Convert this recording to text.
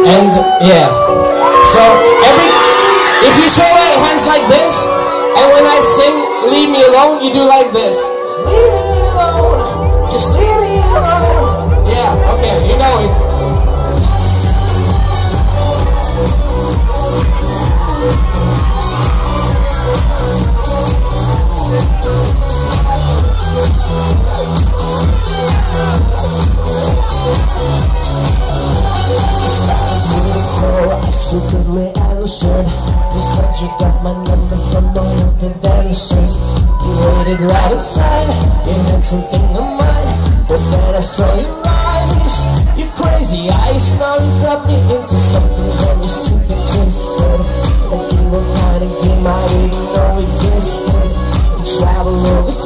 And yeah, so if you show your hands like this, and when I sing "Leave Me Alone," you do like this. Leave me alone, just leave me alone. Yeah, okay, you know it. I secretly answered. You said you got my number from one of the dancers. You waited right outside, you had something in mind, but then I saw your eyes, your crazy eyes. Now you got me into something very sick and twisted, like you were playing a game I didn't know existed. You travel overseas